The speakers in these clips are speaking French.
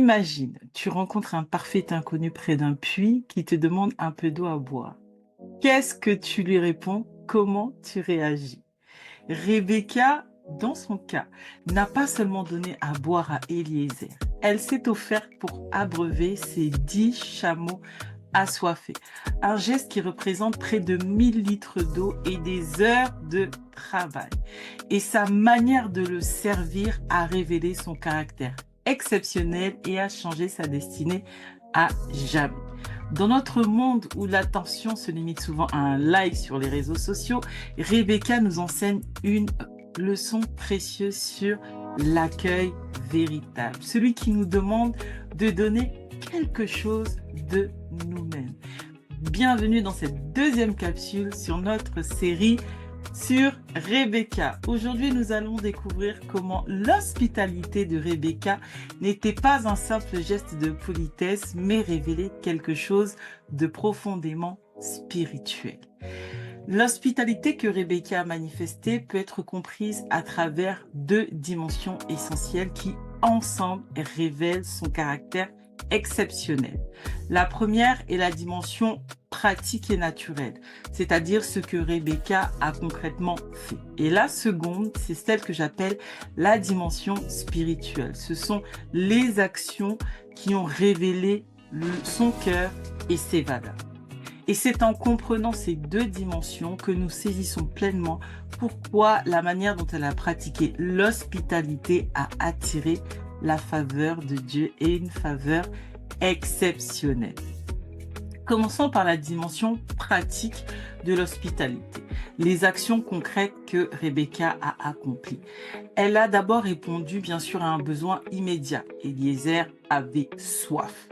Imagine, tu rencontres un parfait inconnu près d'un puits qui te demande un peu d'eau à boire. Qu'est-ce que tu lui réponds? Comment tu réagis? Rebecca, dans son cas, n'a pas seulement donné à boire à Eliezer. Elle s'est offerte pour abreuver ses 10 chameaux assoiffés. Un geste qui représente près de 1000 litres d'eau et des heures de travail. Et sa manière de le servir a révélé son caractère exceptionnel et a changé sa destinée à jamais. Dans notre monde où l'attention se limite souvent à un like sur les réseaux sociaux, Rebecca nous enseigne une leçon précieuse sur l'accueil véritable, celui qui nous demande de donner quelque chose de nous-mêmes. Bienvenue dans cette deuxième capsule sur notre série sur Rebecca. Aujourd'hui, nous allons découvrir comment l'hospitalité de Rebecca n'était pas un simple geste de politesse, mais révélait quelque chose de profondément spirituel. L'hospitalité que Rebecca a manifestée peut être comprise à travers deux dimensions essentielles qui, ensemble, révèlent son caractère exceptionnel. La première est la dimension pratique et naturelle, c'est-à-dire ce que Rebecca a concrètement fait. Et la seconde, c'est celle que j'appelle la dimension spirituelle. Ce sont les actions qui ont révélé son cœur et ses valeurs. Et c'est en comprenant ces deux dimensions que nous saisissons pleinement pourquoi la manière dont elle a pratiqué l'hospitalité a attiré la faveur de Dieu et une faveur exceptionnelle. Commençons par la dimension pratique de l'hospitalité, les actions concrètes que Rebecca a accomplies. Elle a d'abord répondu bien sûr à un besoin immédiat. Eliezer avait soif.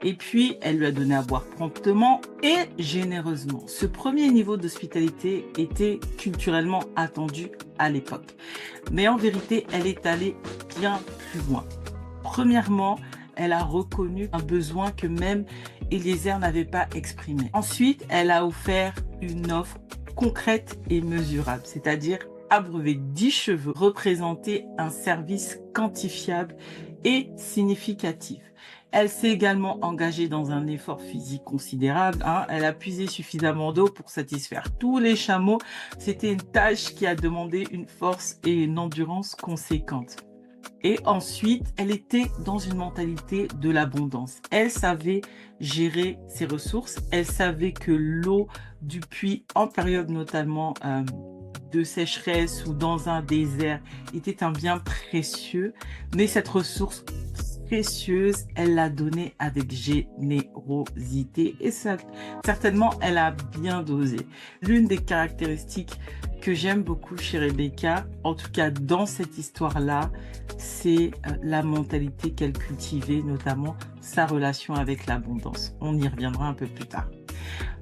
Et puis, elle lui a donné à boire promptement et généreusement. Ce premier niveau d'hospitalité était culturellement attendu à l'époque. Mais en vérité, elle est allée bien plus loin. Premièrement, elle a reconnu un besoin que même Eliezer n'avait pas exprimé. Ensuite, elle a offert une offre concrète et mesurable, c'est-à-dire abreuver 10 chevaux, représenter un service quantifiable et significatif. Elle s'est également engagée dans un effort physique considérable. Elle a puisé suffisamment d'eau pour satisfaire tous les chameaux. C'était une tâche qui a demandé une force et une endurance conséquentes. Et ensuite, elle était dans une mentalité de l'abondance. Elle savait gérer ses ressources. Elle savait que l'eau du puits, en période notamment de sécheresse ou dans un désert, était un bien précieux. Mais cette ressource précieuse, elle l'a donnée avec générosité. Et certainement, elle a bien dosé. L'une des caractéristiques que j'aime beaucoup chez Rebecca, en tout cas dans cette histoire-là, c'est la mentalité qu'elle cultivait, notamment sa relation avec l'abondance. On y reviendra un peu plus tard.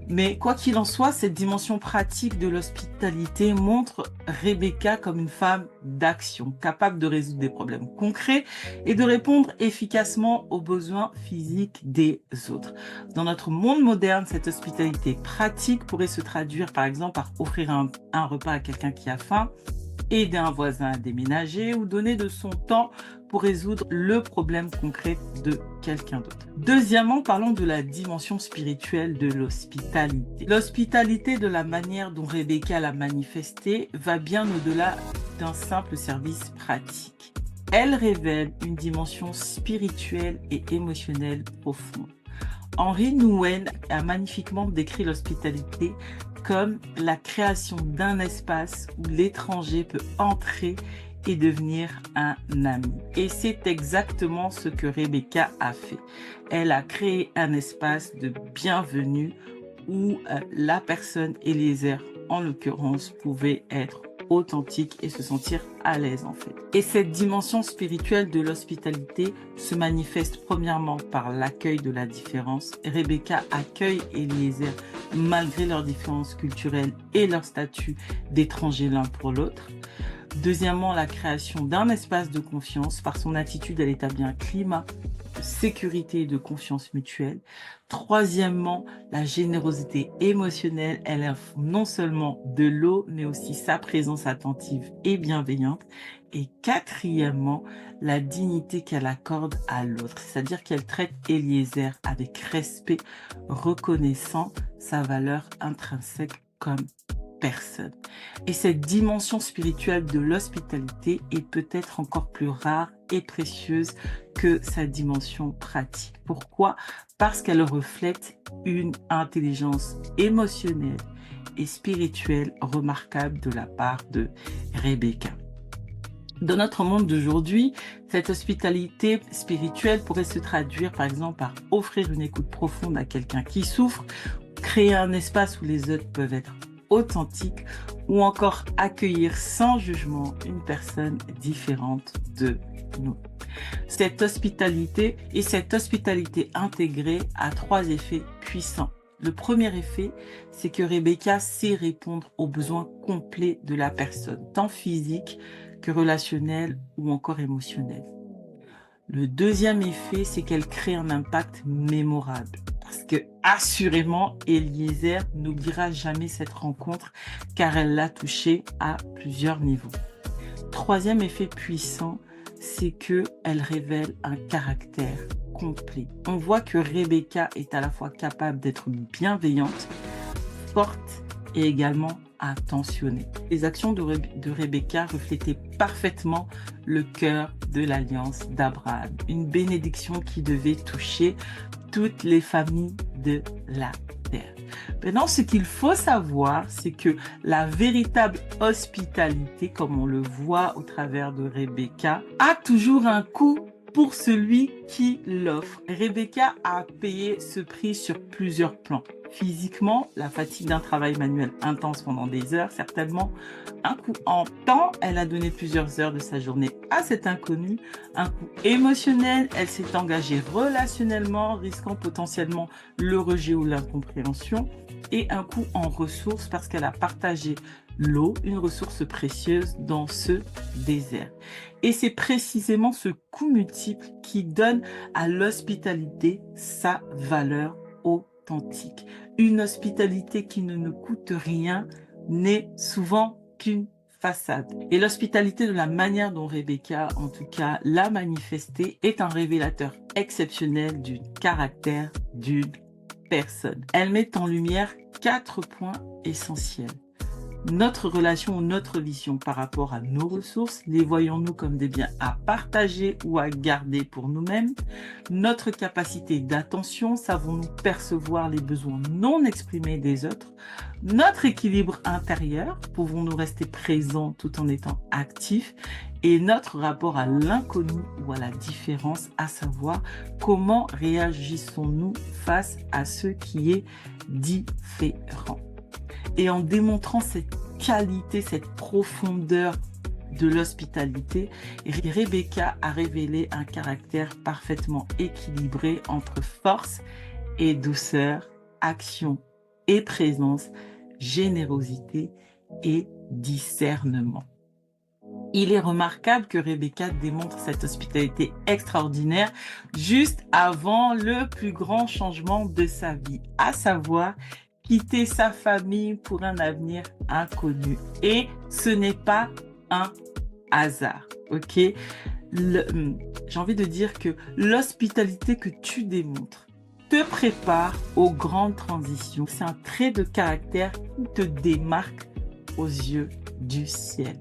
Mais quoi qu'il en soit, cette dimension pratique de l'hospitalité montre Rebecca comme une femme d'action, capable de résoudre des problèmes concrets et de répondre efficacement aux besoins physiques des autres. Dans notre monde moderne, cette hospitalité pratique pourrait se traduire par exemple par offrir un repas à quelqu'un qui a faim, aider un voisin à déménager ou donner de son temps pour résoudre le problème concret de quelqu'un d'autre. Deuxièmement, parlons de la dimension spirituelle de l'hospitalité. L'hospitalité, de la manière dont Rebecca l'a manifestée, va bien au-delà d'un simple service pratique. Elle révèle une dimension spirituelle et émotionnelle profonde. Henry Nouwen a magnifiquement décrit l'hospitalité comme la création d'un espace où l'étranger peut entrer et devenir un ami. Et c'est exactement ce que Rebecca a fait. Elle a créé un espace de bienvenue où la personne, Eliezer en l'occurrence, pouvait être authentique et se sentir à l'aise en fait. Et cette dimension spirituelle de l'hospitalité se manifeste premièrement par l'accueil de la différence. Rebecca accueille Eliezer malgré leurs différences culturelles et leur statut d'étrangers l'un pour l'autre. Deuxièmement, la création d'un espace de confiance. Par son attitude, elle établit un climat de sécurité et de confiance mutuelle. Troisièmement, la générosité émotionnelle. Elle offre non seulement de l'eau, mais aussi sa présence attentive et bienveillante. Et quatrièmement, la dignité qu'elle accorde à l'autre, c'est-à-dire qu'elle traite Eliezer avec respect, reconnaissant sa valeur intrinsèque comme personne. Et cette dimension spirituelle de l'hospitalité est peut-être encore plus rare et précieuse que sa dimension pratique. Pourquoi? Parce qu'elle reflète une intelligence émotionnelle et spirituelle remarquable de la part de Rebecca. Dans notre monde d'aujourd'hui, cette hospitalité spirituelle pourrait se traduire par exemple par offrir une écoute profonde à quelqu'un qui souffre, créer un espace où les autres peuvent être authentiques ou encore accueillir sans jugement une personne différente de nous. Cette hospitalité intégrée a 3 effets puissants. Le premier effet, c'est que Rebecca sait répondre aux besoins complets de la personne, tant physique que relationnel ou encore émotionnel. Le deuxième effet, c'est qu'elle crée un impact mémorable. Parce que, assurément, Eliezer n'oubliera jamais cette rencontre car elle l'a touché à plusieurs niveaux. Troisième effet puissant, c'est qu'elle révèle un caractère complet. On voit que Rebecca est à la fois capable d'être bienveillante, forte et également attentionnée. Les actions de Rebecca reflétaient parfaitement le cœur de l'alliance d'Abraham, une bénédiction qui devait toucher toutes les familles de la terre. Maintenant, ce qu'il faut savoir, c'est que la véritable hospitalité, comme on le voit au travers de Rebecca, a toujours un coût pour celui qui l'offre. Rebecca a payé ce prix sur plusieurs plans. Physiquement, la fatigue d'un travail manuel intense pendant des heures, certainement. Un coup en temps, elle a donné plusieurs heures de sa journée à cet inconnu. Un coup émotionnel, elle s'est engagée relationnellement, risquant potentiellement le rejet ou l'incompréhension. Et un coup en ressources parce qu'elle a partagé l'eau, une ressource précieuse dans ce désert. Et c'est précisément ce coût multiple qui donne à l'hospitalité sa valeur authentique. Une hospitalité qui ne nous coûte rien n'est souvent qu'une façade. Et l'hospitalité, de la manière dont Rebecca, en tout cas, l'a manifestée, est un révélateur exceptionnel du caractère d'une personne. Elle met en lumière 4 points essentiels. Notre relation ou notre vision par rapport à nos ressources, les voyons-nous comme des biens à partager ou à garder pour nous-mêmes? Notre capacité d'attention, savons-nous percevoir les besoins non exprimés des autres? Notre équilibre intérieur, pouvons-nous rester présents tout en étant actifs? Et notre rapport à l'inconnu ou à la différence, à savoir comment réagissons-nous face à ce qui est différent? Et en démontrant cette qualité, cette profondeur de l'hospitalité, Rebecca a révélé un caractère parfaitement équilibré entre force et douceur, action et présence, générosité et discernement. Il est remarquable que Rebecca démontre cette hospitalité extraordinaire juste avant le plus grand changement de sa vie, à savoir quitter sa famille pour un avenir inconnu. Et ce n'est pas un hasard, ok? J'ai envie de dire que l'hospitalité que tu démontres te prépare aux grandes transitions. C'est un trait de caractère qui te démarque aux yeux du ciel.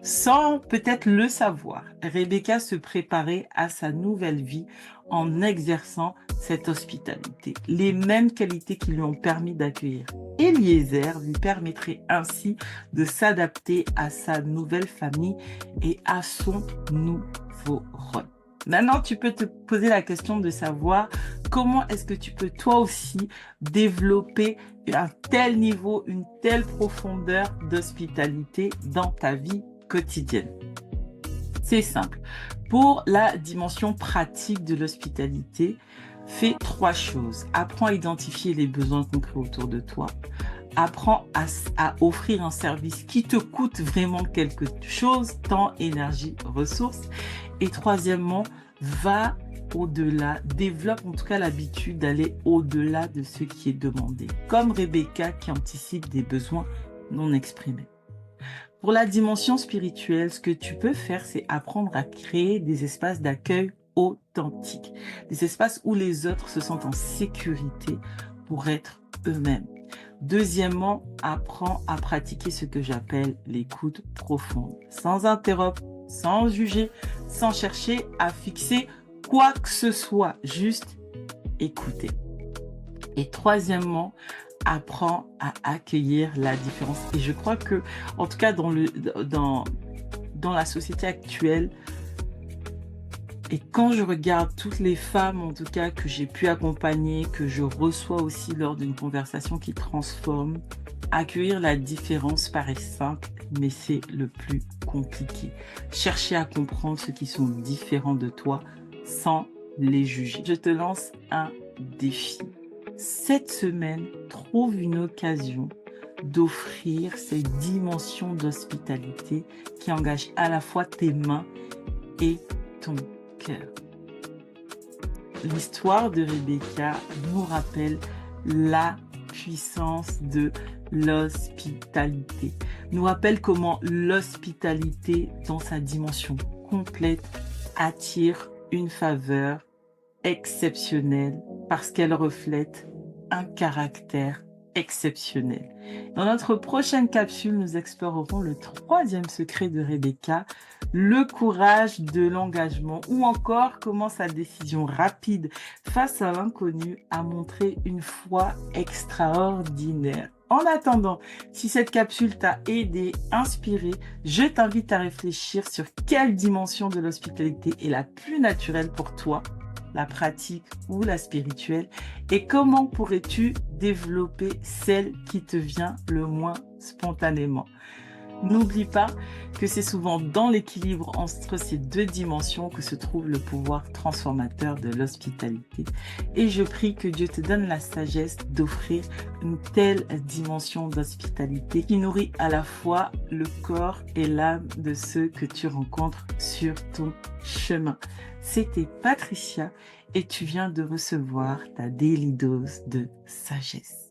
Sans peut-être le savoir, Rebecca se préparait à sa nouvelle vie en exerçant cette hospitalité. Les mêmes qualités qui lui ont permis d'accueillir Eliezer lui permettraient ainsi de s'adapter à sa nouvelle famille et à son nouveau rôle. Maintenant, tu peux te poser la question de savoir comment est-ce que tu peux toi aussi développer un tel niveau, une telle profondeur d'hospitalité dans ta vie quotidienne. C'est simple. Pour la dimension pratique de l'hospitalité, fais 3 choses. Apprends à identifier les besoins concrets autour de toi. Apprends à offrir un service qui te coûte vraiment quelque chose, temps, énergie, ressources. Et troisièmement, va au-delà, développe en tout cas l'habitude d'aller au-delà de ce qui est demandé. Comme Rebecca qui anticipe des besoins non exprimés. Pour la dimension spirituelle, ce que tu peux faire, c'est apprendre à créer des espaces d'accueil authentiques, des espaces où les autres se sentent en sécurité pour être eux-mêmes. Deuxièmement, apprends à pratiquer ce que j'appelle l'écoute profonde, sans interrompre, sans juger, sans chercher à fixer quoi que ce soit, juste écouter. Et troisièmement, apprends à accueillir la différence. Et je crois que, en tout cas, dans la société actuelle, et quand je regarde toutes les femmes, en tout cas, que j'ai pu accompagner, que je reçois aussi lors d'une conversation qui transforme, accueillir la différence paraît simple, mais c'est le plus compliqué. Chercher à comprendre ceux qui sont différents de toi sans les juger. Je te lance un défi. Cette semaine, trouve une occasion d'offrir cette dimension d'hospitalité qui engage à la fois tes mains et ton cœur. L'histoire de Rebecca nous rappelle la puissance de l'hospitalité, nous rappelle comment l'hospitalité, dans sa dimension complète, attire une faveur exceptionnelle parce qu'elle reflète un caractère exceptionnel. Dans notre prochaine capsule, nous explorerons le troisième secret de Rebecca, le courage de l'engagement, ou encore comment sa décision rapide face à l'inconnu a montré une foi extraordinaire. En attendant, si cette capsule t'a aidé, inspiré, je t'invite à réfléchir sur quelle dimension de l'hospitalité est la plus naturelle pour toi, la pratique ou la spirituelle, et comment pourrais-tu développer celle qui te vient le moins spontanément. N'oublie pas que c'est souvent dans l'équilibre entre ces deux dimensions que se trouve le pouvoir transformateur de l'hospitalité. Et je prie que Dieu te donne la sagesse d'offrir une telle dimension d'hospitalité qui nourrit à la fois le corps et l'âme de ceux que tu rencontres sur ton chemin. C'était Patricia et tu viens de recevoir ta daily dose de sagesse.